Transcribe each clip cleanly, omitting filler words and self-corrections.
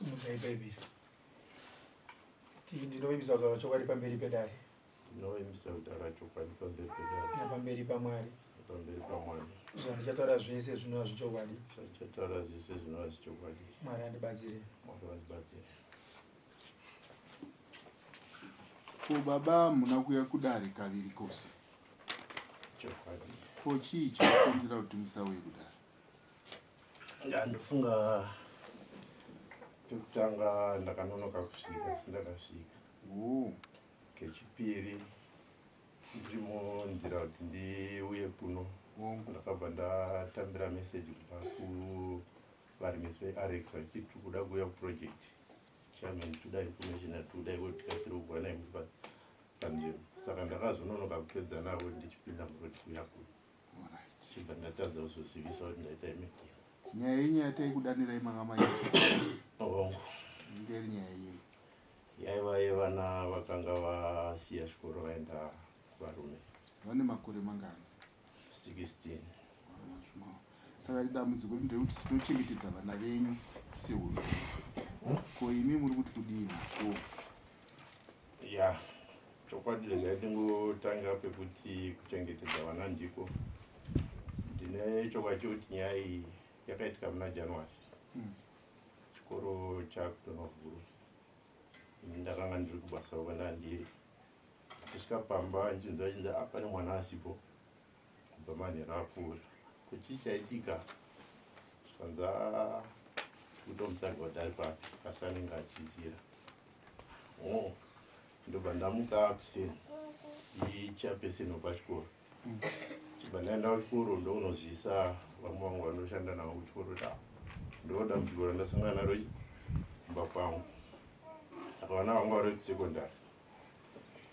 Sumudzai Bhaibheri. Ndinovimisa kutaura chokwadi pamberi pedare. Ndinovimisa kutaura chokwadi pamberi pedare. Napamberi paMwari. Pamberi paMwari. Zvandichataura zvese zvinova zvechokwadi. Zvandichataura zvese zvinova zvechokwadi. Mwari andibatsire. Mwari andibatsire. Ko baba muna kuya kudare kaviri kose. Chokwadi. Ko chii chinokonzera kuti musauye kudare? Ndofunga pekutanga ndakanonoka kusvika sindakasvika. Kechipiri ndiri munzira kuti ndiuye kuno. Ndakabva ndatambira meseji kubva kuvarimisi veRx vachiti kuda kuuya kuproject. Chairman, toda information atoda iwe tikasire kugwana imupa panzvimbo. Saka ndakazononoka kupedza navo ndichipinda muroti kuya kuno. Chibva ndatadza kuzozivisa kuti ndaita imekira. Nyaya yenyu yataikudanirai manga maiti. Hongu. Nderi nyaya yenyu. Yaiva yevana vakanga vasiya chikoro vaenda varume. Vane makore mangani? 16. Saka idambudziko ndekuti tinochengetedza vana venyu sehurumende. Ko imi muri kuti kudini? Ya, chokwadi regai ndingotanga pekuti kuchengetedza vana ndiko. Ndine chokwadi chekuti nyaya iyi yakaitika muna January. Chikoro chakutonovhurwa. Ndakanga ndiri kubasa kwanda ndiri. Tichisvika pamba ndichinzwa apa nemwana asipo. Kubva manhero apfuura. Kuti chaitika zvikanza kutomutsvaga kuti ari papi asi anenge achizira. Ndobva ndamuka kuseni ichapeseni pachikoro. Chibva ndaenda kuchikoro ndokunozivisa vamwe vangu vanoshanda navo kuchikoro kuti ndoda dambudziko randasangana naro kumba kwangu. Saka vana vangu vari kusekondari.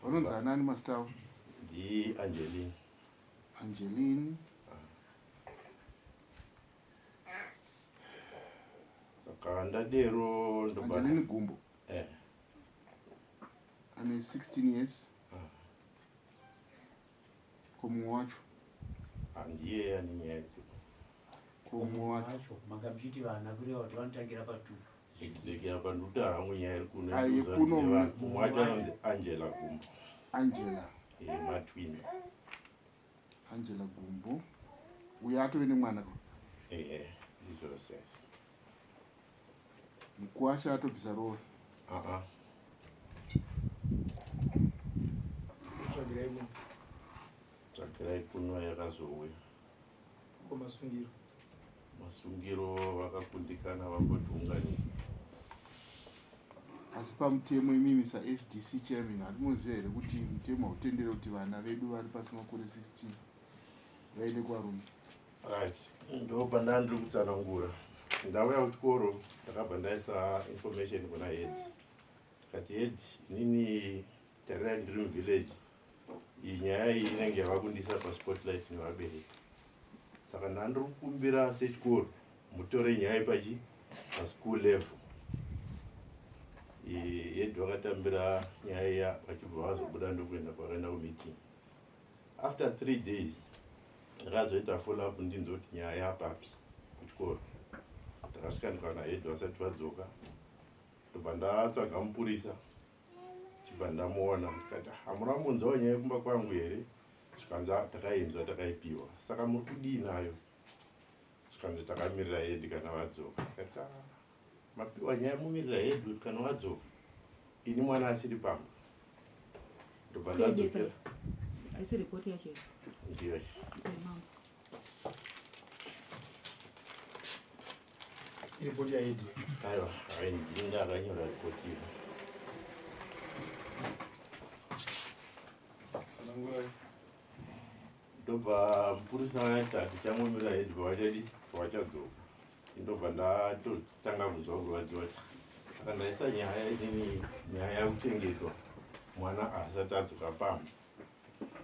Vanonzi anani mazita avo? NdiAngeline. Angeline. Saka ndadero ndobva. Angeline Gumbo. Ane 16 years. Ko mumwe wacho? Ndiye ane nyaya idzi. Ko mumwe wacho? Makamuchiti vana kureva kuti vanotangira pa2. Ndikira panduta hangu nyaya iri kuno. Aye kuno mumwe wacho anonzi Angela Gumbo. Angela. Matwin. Angela Gumbo. Uye atove nemwana ko? Izvozvo. Mukuru wacho atobvisa roho? Tsvagirai kuno. Tsvagirai kuno yakazouya. Ko masungiro? Masungiro vakakundikana vangotiunganira. Asi pamutemo imimi saSDC chairman hatimuziva here kuti mutemo hautendere kuti vana vedu vari pasi makore 16 vaende kuvarume? Right. Ndobva ndandiri kutsanangura. Ndauya kuchikoro ndakabva ndaisa information kuna head. Ndikati head, inini tarirai ndiri muvillage. Iyi nyaya iyi inenge yava kundisa paspotlight nevabereki. Saka ndandiri kukumbira sechikoro mutore nyaya ipachi paschool level. Head vakatambira nyaya iya vachibva vazobuda ndokuenda kwakaenda kumeeting. After 3 days ndakazoita follow up ndinzoti nyaya yapapi kuchikoro. Ndakasvika ndikaona head vasati vadzoka. Ndobva ndatsvaga mupurisa. Chibva ndamuona ndikati hamuna mbonzwawo nyaya yekumba kwangu here? Zvikanzi takaenzwa takaipiwa. Saka muri kudii nayo? Zvikanzi takamirira head kana vadzoka. Ndikati mapiwa nyaya mumirira head kana vadzoka. Ini mwana asiri pamba. Ndobva ndadzokera. Aisi report yacho. Ndiyo. Report ya head. Aiwa, ndinda akanyora report iyo. Ndobva mupurisa akati tichangomirira head pavachadzoka. Ndobva ndatotanga kunzwa kurwadziwa. Saka ndaisa nyaya inini, nyaya yakuchengetwa mwana asati adzoka pamba.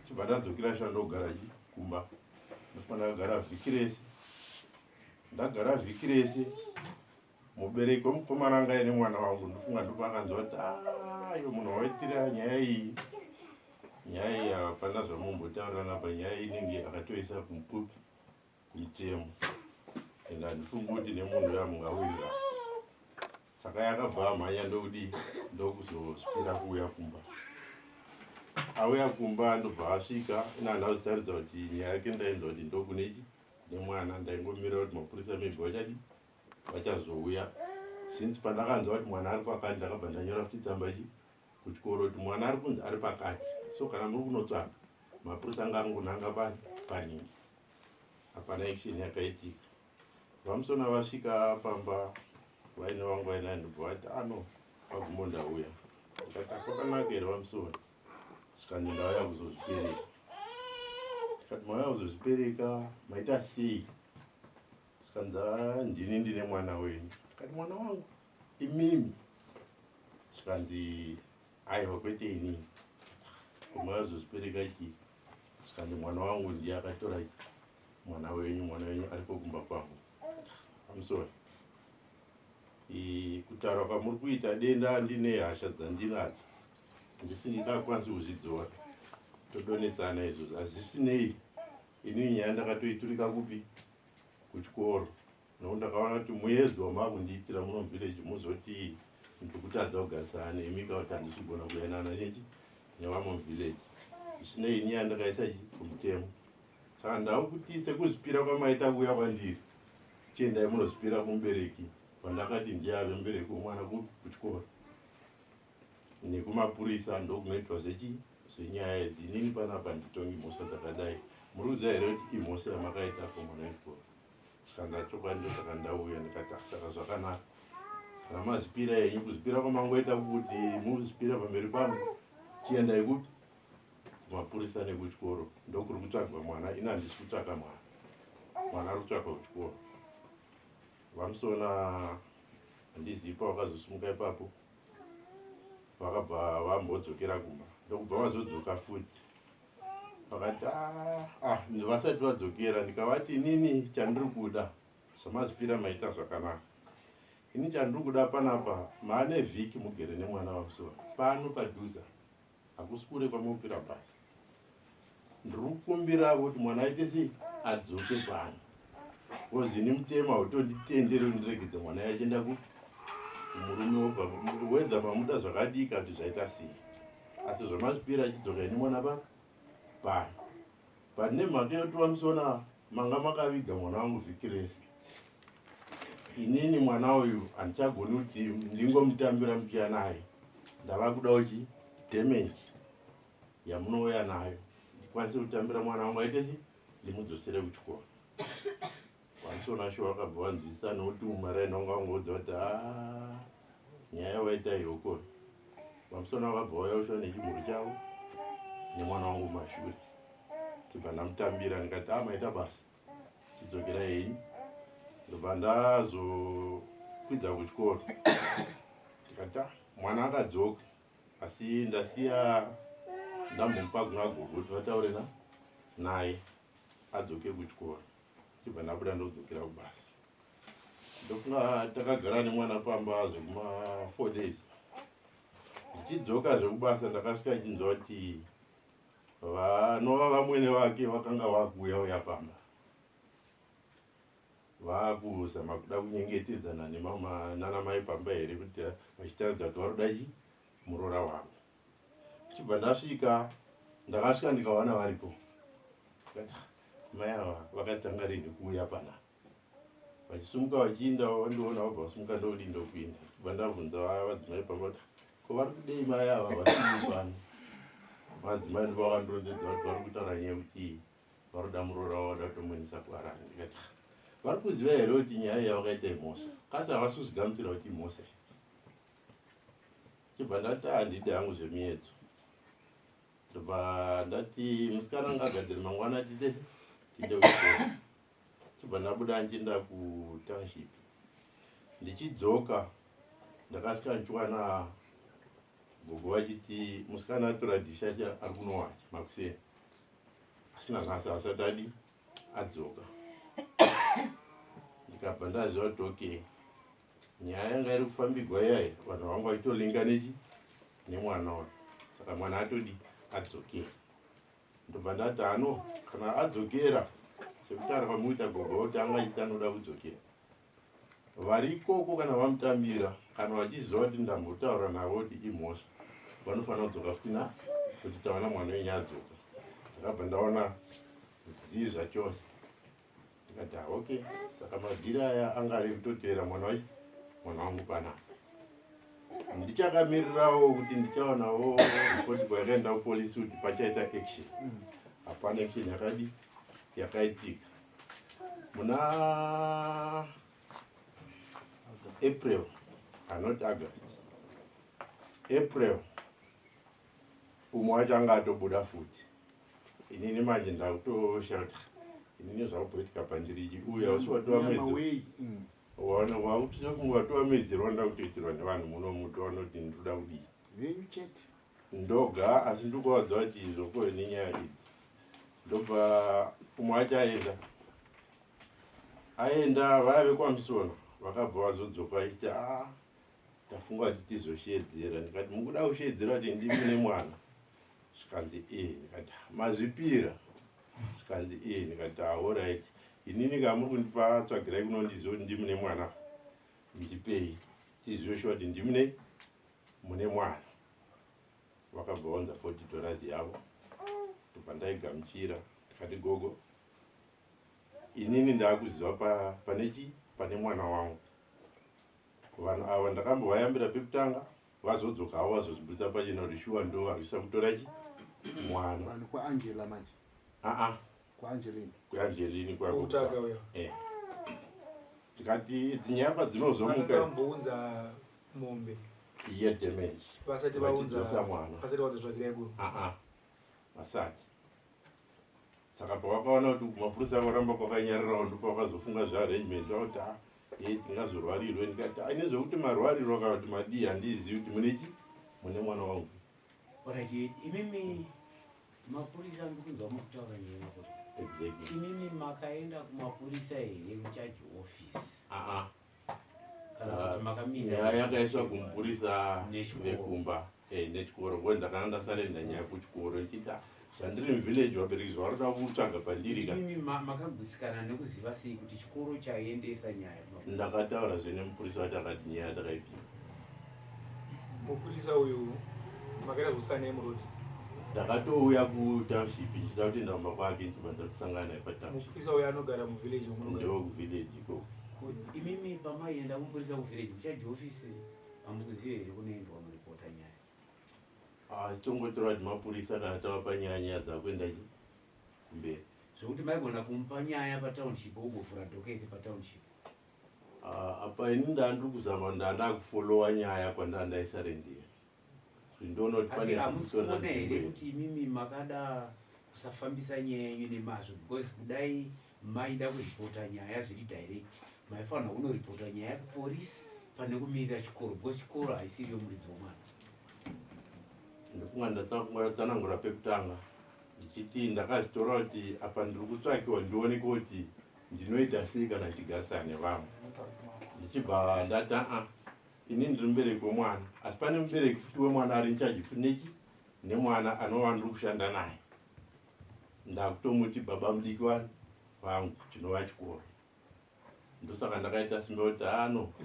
Chibva ndadzokera shure ndogara kumba. Ndofanira kugara vhiki rese. Ndagara vhiki rese. Mubereki wemukomana anga ine mwana wangu ndofunga ndopakanzwa kuti iwe munhu waitira nyaya iyi. Nyaya iyi hapana zvamumbotaurana panyaya iyi inenge akatoisa kumupupi kumutemo. Ende handifungi kuti nemunhu yamungawirira. Saka mhaka yakabva amhanya ndokudi ndokuzoswira kuuya kumba. Auya kumba ndobva asvika inanda kuzitaridza kuti nyaya yake ndainzwa kuti ndokunechi nemwana ndaingomira kuti mapurisa maybe vachazouya. Since pandakanzwa kuti mwana ari pakati ndakabva ndanyora futi tsamba kuchikoro kuti mwana ari kunzi ari pakati, so kana muri kunotsvaka mapurisa anga angonanga paningi. Hapana action yakaitika. Vamusona vasvika pamba vaine vangu vaina ndobva vati ano pagumbo ndauya. Ndikati kwakanaka here vamusona. Svikanzi ndauya kuzozvipereka. Ndikati mauya kuzozvipereka maita sei? Svikanzi ndine mwana wenyu. Ndikati mwana wangu imimi. Svikanzi aiwa kwete inini. Mauya kuzozvipereka chii? Svikanzi mwana wangu ndiye akatora mwana wenyu aripo kumba kwangu. Vamusona. Kutaura kwamuri kuita denda ndine hasha dzandinadzo. Ndisingakwanisi kuzvidzora. Todonetsana izvozvo. Hazvisinei inini nyaya ndakatoiturika kupi? Kuchikoro. Nokuti ndakaona kuti muyezo wamakundiitira muno muvillage muzoti ndikutadza kugarisana nemi kuti handisvigona kuyanana nevamwe muvillage. Zvisinei ini yandakaisa kumutemo. Saka ndava kuti sekuzvipira kwamaita kuuya kwandiri, chiendai munozvipira kumubereki pandakati ndiyave mubereki womwana kuchikoro. Nekumapurisa ndokunoitwa zvenyaya idzi. Inini panapa nditongi mhosva dzakadai. Muri kuziva here kuti imhosva yamakaita pomwana wechikoro. Svikanzi chokwadi ndosaka ndauya ndikati saka zvakanaka. Kana mazvipira henyu kuzvipira kwamangoita kuti muzvipira pamberi pangu, chiendai kupi? Kumapurisa nekuchikoro. Ndokuri kutsvagwa mwana. Ini handisi kutsvaka mwana. Mwana ari kutsvagwa kuchikoro. Vamusona handizivi pavakazosimuka ipapo. Vakabva vambodzokera kumba. Ndokubva vazodzoka futi. Vakati vasati vadzokera ndikavati inini chandiri kuda zvamazvipira maita zvakanaka. Ini chandiri kuda panapa maane vhiki mugere nemwana Vamusona. Pano padhuza. Hakusi kure kwamupira basi. Ndiri kukumbira kuti mwana aite sei adzoke pano. Kozini mutema utonditendere undiregedze mwana yachienda kupi? Murume wobva wedza mamuda zvakadika kuti zvaita sei. Asi zvamazvipira achidzoka nemwana pano. Pane mhaka yekuti Vamusona manga makaviga mwana wangu vhiki rese. Inini mwana uyu handichagoni kuti ndingomutambira muchiya naye. Ndava kuda damage yamunouya nayo ndikwanise kutambira mwana wangu aite sei ndimudzosere kuchikoro. Vamusona sho vakabva vanzwisisa nokuti mumaraini wangu vangodza kuti nyaya waita ihoko. Vamusona vakabva vauya kusho nechimhuri chavo nemwana wangu mumashure. Chibva ndamutambira ndikati maita basa chidzokera henyu. Ndobva ndazokwidza kuchikoro. Ndikati mwana akadzoka. Asi ndasiya ndambomupa kuna gogo kuti vataure naye adzoke kuchikoro. Chibva ndabuda ndodzokera kubasa. Ndofunga takagara nemwana pamba zvekuma 4 days. Ndichidzoka zvekubasa ndakasvika ndichinzwa kuti vanova vamwene vake vakanga vakuuya pamba. Vakuzama kuda kunyengetedzana nanamai pamba here kuti vachitaridza kuti varoda muroora wangu. Chibva ndasvika ndakasvika ndikawana varipo. Ndikati mai ava vakatanga rini kuuya panapa. Vachisumuka vachienda vandiona vabva vasumuka ndodi ndopinda. Chibva ndabvunza vadzimai pamba kuti ko vari kudei mai ava vasii pano. Madzimai ndovakandondedza kuti vari kutaura nyaya kuti varoda muroora wavo vada kutomwinisa kuharare. Ndikati vari kuziva here kuti nyaya yavakaita imhosva. Kasi havasi kuzvigamuchira kuti imhosva. Chibva ndati handidi hangu zvemiedzo. Ndobva ndati musikana ngagadzire mangwana tiende kuchikoro. Chibva ndabuda ndichienda kutownship. Ndichidzoka ndakasvika ndichiwana gogo vachiti musikana atora dhisha ari kunowacha makuseni. Asina nhasi asati adzoka. Ndikabva ndaziva kuti okay, nyaya yanga iri kufambigwa iyayi vanhu vangu vachitolinga nemwana uyu. Saka mwana atodi adzokera. Ndobva ndati kana adzokera sekutaura kwamuita gogo kuti anga achiti anoda kudzokera. Vari ikoko kana vamutambira kana vachiziva kuti ndambotaura navo kuti imhosva vanofanira kudzoka futi kuti tawana mwana wenyu adzoka. Ndakabva ndaona zii zvachose ndikati okay, saka mabhiri aya angari kutotevera mwana wangu panapa. Ndichakamirirawo kuti ndichaonawo ripoti kwayakaenda kupolisi kuti pachaita action. Hapana action yakaitika. Muna April, not August. April, umwe wacho anga atobuda futi. Inini manje ndakutoshaut. Inini zvakupoitika pandiri uya uswatwa mwedzi. Wana wakuti kumwatwa mwedzi ronda kutoitirwa nevanhu muno mutoona kuti ndoda kudii. Venyu chete. Ndoga asi ndikuwadza kuti izvoko nenyaya idzi. Ndobva umwe wacho aenda vaive kwaMusona vakabva vazodzoka achiti tafunga kuti tizoshedzera. Ndikati mukuda kushedzera kuti ndimi nemwana? Zvikanzi ndikati mazvipira? Zvikanzi ndikati alright. Inini kamuri kundipa tsvagirai kunondiziva kuti ndimi nemwana ndipei tizive shuwa kuti ndimi mune mwana. Vakabva vaunza $40 yavo. Ndobva ndaigamuchira ndikati gogo, inini ndakuziva pane mwana wangu. Vanhu ava ndakambovayambira pekutanga vazodzokawo vazozvibudisa pachena kuti shuwa ndo varwisa kutora mwana. Vanhu kwaAngela manje. Kuangelini Kutaka uya. Ndikati dzinyaya padzinozomuka Vakambounza mombe. iye damage. Vasati vachizosa mwana. Vasati vazotsvagirai guru. Vasati. Saka pavakaona kuti mapurisa akaramba kwakanyarirawo ndipo vakazofunga zvearrangement vakuti tingazorwarirwe. Ndikati ine zvokuti marwariro kana kuti madii handizivi kuti mune mwana wangu. Alright, imimi mapurisa ndikunzwa mukutaura nyaya kuti Exactly. imimi makaenda kumapurisa here kuchaji office. Kana kuti makamira Nyaya yakaiswa kumupurisa vekumba nechikoro. Kwa ndakanga ndasarenda nyaya kuchikoro ndichiti zvandiri muvillage vabereki zvavarikuda kutsvaga pandiri ka. imimi makagutsikana nekuziva sei kuti chikoro chaendesa nyaya? Ndakataura zvenemupurisa wacho akati nyaya yatakaipinda. Mupurisa uyu makaita kusana emurodi. Ndakatouya kutownship ndichida kuti ndamba kwake ndibva ndakusangana naye patownship. Mupurisa uyu anogara muvillage munogara. Ndewo kuvillage ikoko. Imimi pamaienda kumupurisa kuvillage kuchaji office hamukuziva here kunoendwa muripota nyaya? Titongotora kuti mapurisa kana tavapa nyaya dzakuenda kumberi. Zvokuti maigona kumupa nyaya patownship wobvura dhoketi patownship? Apa ini ndandiri kuzama ndanda kufolowa nyaya kwandandaisarendera. Ndinoona kuti Asi hamusikuona here kuti imimi makada kusafambisa nyaya yenyu nemazvo, because kudai maida kuripota nyaya zviri direct maifanira kunoripota nyaya kupolisi pane kumirira chikoro, because chikoro haisiri yomuridzi womwana. Ndofunga ndatsanangura pekutanga ndichiti ndakazvitora kuti apa ndiri kutsvakiwa ndioneke kuti ndinoita sei kana ndichigarisana nevamwe. Ndichibva ndati ini ndiri mubereki womwana, asi pane mubereki futi wemwana ari nchaji futi nemwana anova ndiri kushanda naye. Ndakutomuti baba mudiki vangu chinova chikoro. Ndosaka ndakaita simba kuti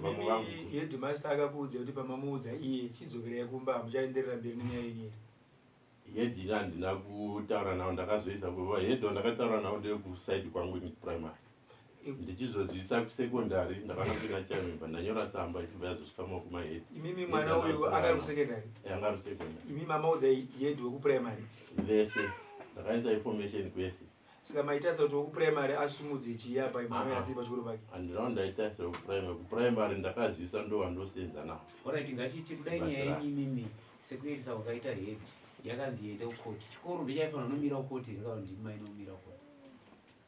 vamwe vangu. Headmaster akakuudza kuti pamamuudza iye chidzokerai kumba hamuchaenderera mberi nenyaya yenyu. Hedhi handina kutaura navo, ndakazoisa kuva hedhi ndakataura navo ndekusaidi kwangu kuprimary. Ndichizozivisa kusekondari ndakanopinda chamemba ndanyora tsamba ichibva yazosvika mumakumahedhi. Imimi mwana uyu angari kusekondari? Angari kusekondari. Imimi mamaudza hedhi wekuprimary? Vese ndakaisa information kwese. Saka maitasa kuti wekuprimary asumudze chiyapa imwana yasi pachikoro pake? Handinawo ndaitasa wekuprimary. Kuprimary ndakazivisa ndo wandosenza navo. Alright, ngatiti kudai nyaya yenyu imimi sekuendesa kwakaita hedhi yakanzi ende kukoti, chikoro ndichaifanira nomira kukoti here kana ndima inomira kukoti?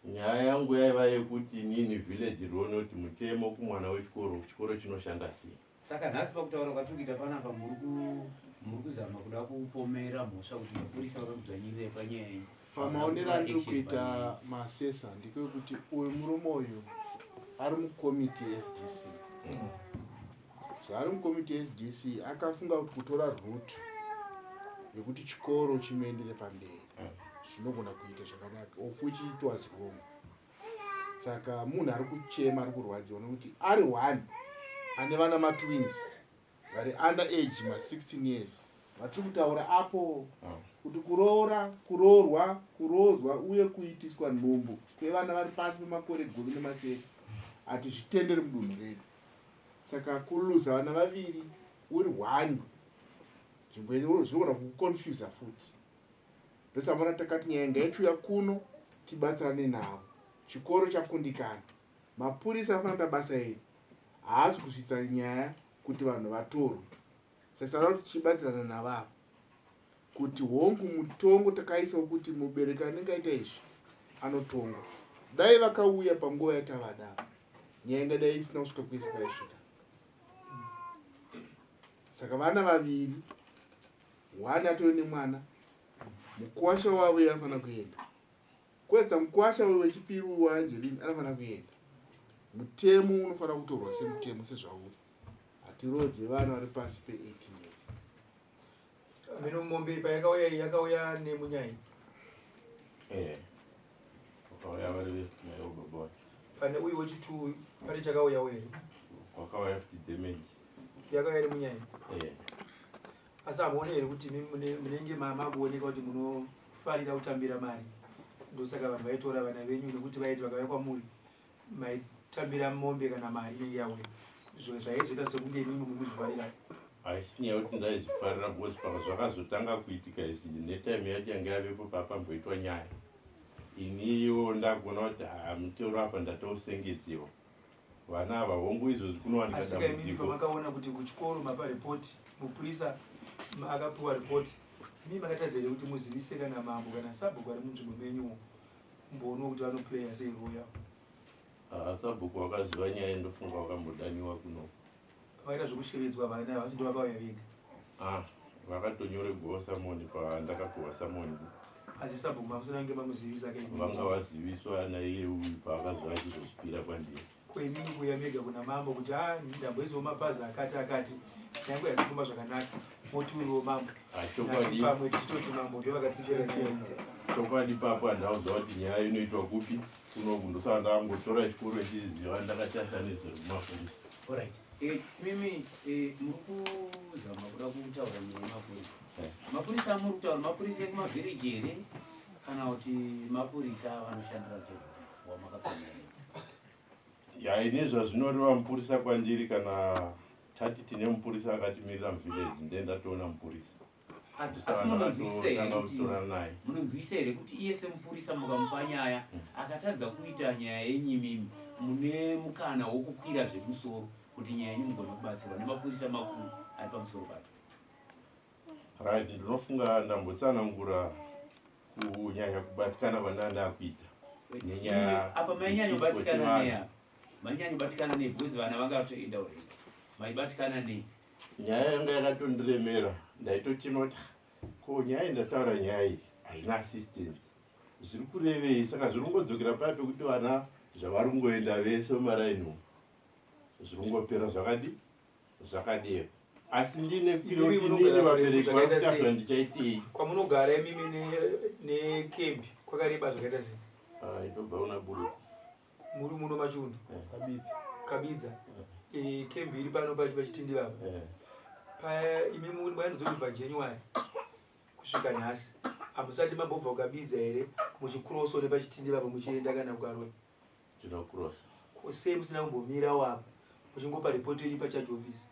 Nyaya yangu yaiva yekuti inini village riono kuti mutemo kumwana wechikoro chinoshanda sei. Saka nhasi pakutaura kwatikuita panapa muri kuzama kuda kupomera mhosva kuti mapurisa vakakudzvanyirai panyaya yenyu. Pamaonero andiri kuita masesa ndekekuti uyu murume uyu ari mukomiti SDC. Zvaari mukomiti SDC akafunga kuti kutora route yekuti chikoro chinoendere pamberi zvinogona kuita zvakanaka, of which it was wrong. Saka munhu ari kuchema, ari kurwadziwa nekuti ari one ane vana matwins vari under age ma16 years vatiri kutaura apo kuti kuroorwa uye kuitiswa nhumbu kwevana vari pasi pemakore 18 hatizvitenderi mudunhu redu. Saka kuluza vana vaviri uri 1 nzvimbo zvinogona kukonfyuza futi. Ndosamona takati nyaya ngaichiuya kuno tibatsirane navo. Chikoro chakundikana, mapurisa afanira basa iri haasi kusvitsa nyaya kuti vanhu vatorwe. Saka kuti tichibatsirana navavo kuti hongu mutongo takaisa kuti mubereki anenge aita izvi anotongwa. Dai vakauya panguva yatavada nyaya ingadai isina kusvika kwese kwaisvika. Saka vana vaviri, 1 atori nemwana, mukwasha wavo anofanira kuenda. Kwesta mukwasha wechipiri waAngeline anofanira kuenda. Mutemo unofanira kutorwa semutemo sezvauri. Hatirodze vana vari pasi pe 18 years. Mino mombe yakauya nemunyai. Wakauya vari nayo baba. Pane uyu wechitu pane chakauya were. Wakauya futi damage. Yakauya nemunyai. Asi amuone here kuti munenge makuoneka kuti munofarira kutambira mari. Ndosaka vanhu vaitora vana venyu nekuti vaiti vakauya kwamuri maitambira mombe kana mari inenge yauya. Zvaizoita sekunge imimi mukuzvifarira. Haisi nyaya kuti ndaizvifarira because zvakazotanga kuitika izvi netime yacho yanga yavepo papamboitwa nyaya. Iniwo ndagona kuti mutoro apa ndatosengedzewa. Vana ava hongu izvozvi kunowanika dambudziko. Asika imimi pamakaona kuti kuchikoro mapa ripoti mupurisa akapiwa ripoti mimi makatadza here kuti muzivise kana mambo kana sabhuku ari munzvimbo menyuwo mboonwa kuti vanoplaya sei role yavo. Sabhuku wakaziva nyaya ndofunga wakambodaniwa kuno. Vakaita zvokushevedzwa vana vasi ndo vakauya vega. Vakatonyoregwawo samoni pandakapiwa samoni. Asi sabhuku mamusina kunge mamuzivisa kaii. Vanga vaziviswa naiye uyu paakazova achizozvipira kwandiri. Kwemini kuya mega kuna mambo kuti ndamboiziwo mapazi akati nyange yazifumba zvakanaka motiwiriwo mambo. Pamwe tichitoti mambo ndio vakatsikira nyaya. Chokwadi papo handauziva kuti nyaya inoitwa kupi kunoku ndosava ndakangotora chikoro chiziva ndakachata nezvemafurisa. Alright. Mimi muri kuzama kuda kutaura nemapurisa. Mapurisa muri kutaura mapurisa ekumavireji here kana kuti mapurisa vanoshandira kuterorisi wamakafanya? Ine zvazvinoreva mupurisa kwandiri kana tati tine mupurisa akatimirira muvhileji ndendatoona mupurisa. Asi munonzwisa here kuti iye semupurisa mukamupa nyaya akatadza kuita nyaya yenyu imimi mune mukana wokukwira zvemusoro kuti nyaya yenyu mugone kubatsirwa nemapurisa makuru ari pamusoro pacho. Right, ndinofunga ndambotsanangura kunyanya kubatikana kwandanda kuita. Apa mainyanyo kubatikana neya. Mainyanyo kubatikana nei because vana vanga vatoenda already. Maibatikana nei? Nyaya yanga yakatondiremera. Ndaitochinota ko nyaya ndataura nyaya iyi haina assistant. Zviri kurevei saka zviri kungodzokera pato kuti vana zvavari kungoenda vese mumaraini zviri kungopera zvakadero. Asi ndine kiro kuti nini vabereki vari kutaura ndichaitei. Kwamunogara imimi nekembi kwakareba zvakaita sei? Itobva una buruku. Muri muno Machunda? Kabidza. Kembi iri pano pachitindi baba. Imimi mwainozobva January kusvika nhasi. Hamusati mambobva kukabidza here muchikroso nepachitindi baba muchienda kana kukaroi? Tinokrosa. Sei musina kumbomirawo apa muchingopa ripoti yenyu pachaji ofisi?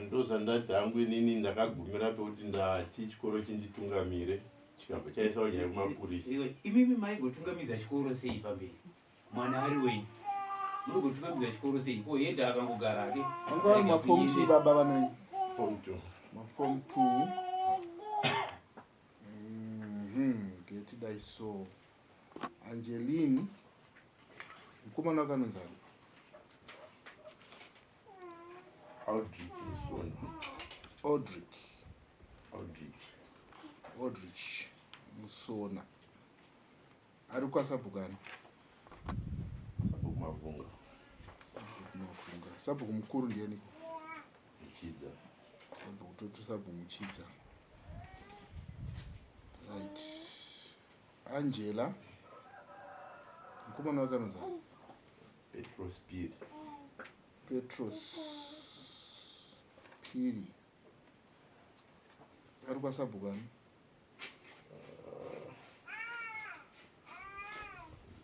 Ndozvandati hangu inini ndakagumira pekuti ndati chikoro chinditungamire chikabva chaisawo nyaya kumapurisa. Imimi maigotungamidza chikoro sei pamberi? Mwana ari wenyu munogotungamidza chikoro sei? Ko yedha akangogara ake? Vanga vari mafomu 2 baba vanai? Form 2. Mafomu 2. Getidai so. Angeline. Mukomana wakanonzani? Aldrich Musona. Ari kwasabhukani? Sabhuku Mavunga. Sabhuku mukuru ndiani? Muchidza. Sabhuku toto sabhuku Muchidza. Right. Angela. Mukomana wakanonzani? Petros Piri. Petros Phiri ari kwasabhukani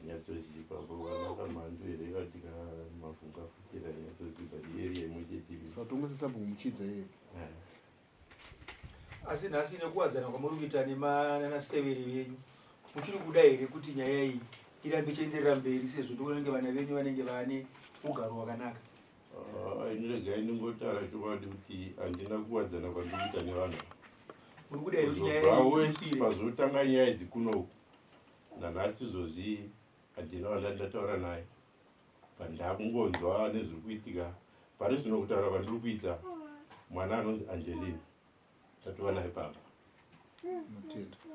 nyatsozipapoanakamhandwerekatika mavhunga fikira nyatsozipa area imwe chetivi satongo sesabhuku muchidza iye asi nhasi nekuwadzana kwamuri kuita nanasevere venyu muchiri kuda here kuti nyaya iyi irambe ichienderera mberi sezvo ndokunenge vana venyu vanenge vane ugaro hwakanaka? inoregai ndingotara chokwadi kuti handina kuwadzana kwandikuita nevanhu muri kuda here kuti nyaya wese pazotanga nyaya idzi kunoku nanhasi izvozvi handina vanda ndataura naye pandakungonzwa nezviri kuitika pari zvino kutaura kwandiri kuita mwana anonzi Angelina tatova naye pamba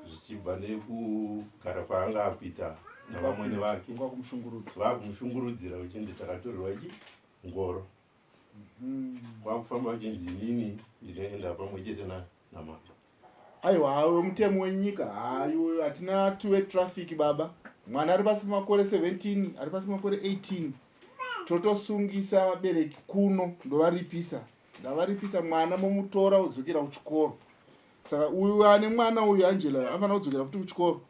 zvichibva nekugara kwaanga akuita navamwene vake vakumushungurudzira uchindi takatorerwa ichi ngoro kwakufamba uchinzi inini ndinoenda pamwe chete namama. aiwa awe mutemo wenyika hayo hatina tuwe traffic baba mwana ari pasi makore 17 ari pasi makore 18 totosungisa vabereki kuno ndovaripisa ndavaripisa mwana momutora udzokera kuchikoro saka uyu ane mwana uyu Angela afana kudzokera futi kuchikoro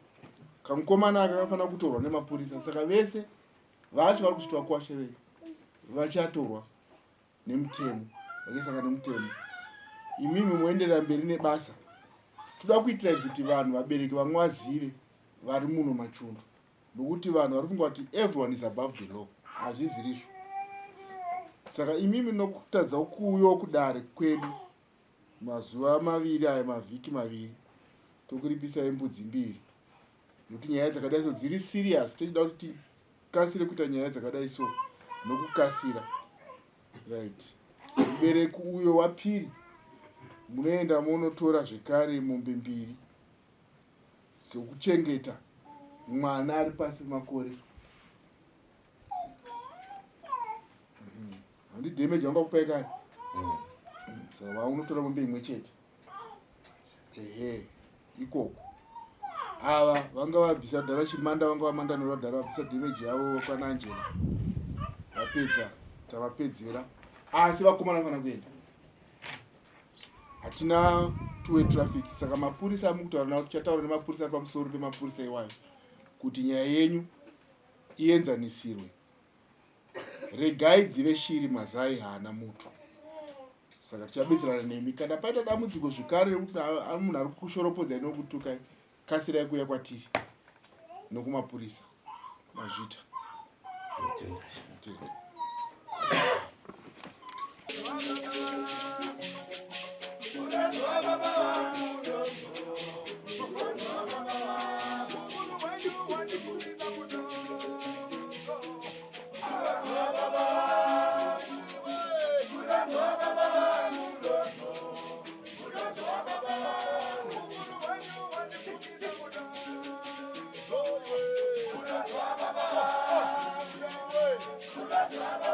kamukomana akafana kutorwa nemapurisa saka vese vacho vari kuchitwa kwashevei vachatorwa nemutemo vakisaka nemutemo imimi moenderera mberi nebasa toda kuitira kuti vanhu vabereki vamwe vazive vari muno Machundu nokuti vanhu vari funga kuti everyone is above the law hazvizirizvo saka imimi nokutadza kuuyawo kudare kwedu mazuva maviri aya mavhiki maviri tokuripisai mbudzi mbiri nokuti nyaya dzakadai so dziri serious tochida kuti kasire kuita nyaya dzakadai so nokukasira right mubereki uyo waPhiri munoenda munotora zvekare mombe mbiri dzokuchengeta mwana ari pasi makore handi damage wanga kupai kare saka vaunotora mombe imwe chete ikoko ava vanga vabvisa dhara chimanda vanga vamanda noradhara vabvisa damage yavo pana Angela vapedza tavapedzera asi vakomana fana kuenda hatina tuwe traffic saka mapurisa amukutaura nao tichataura nemapurisa pamusoro pemapurisa iwayo kuti nyaya yenyu ienzanisirwe regai dzive shiri mazai haana mutu saka tichabetserana nemi kana paita dambudziko zvekare rekuti munhu ari kushoropodza inokutukai kasirai kuuya kwatiri nokumapurisa mazvita Baba,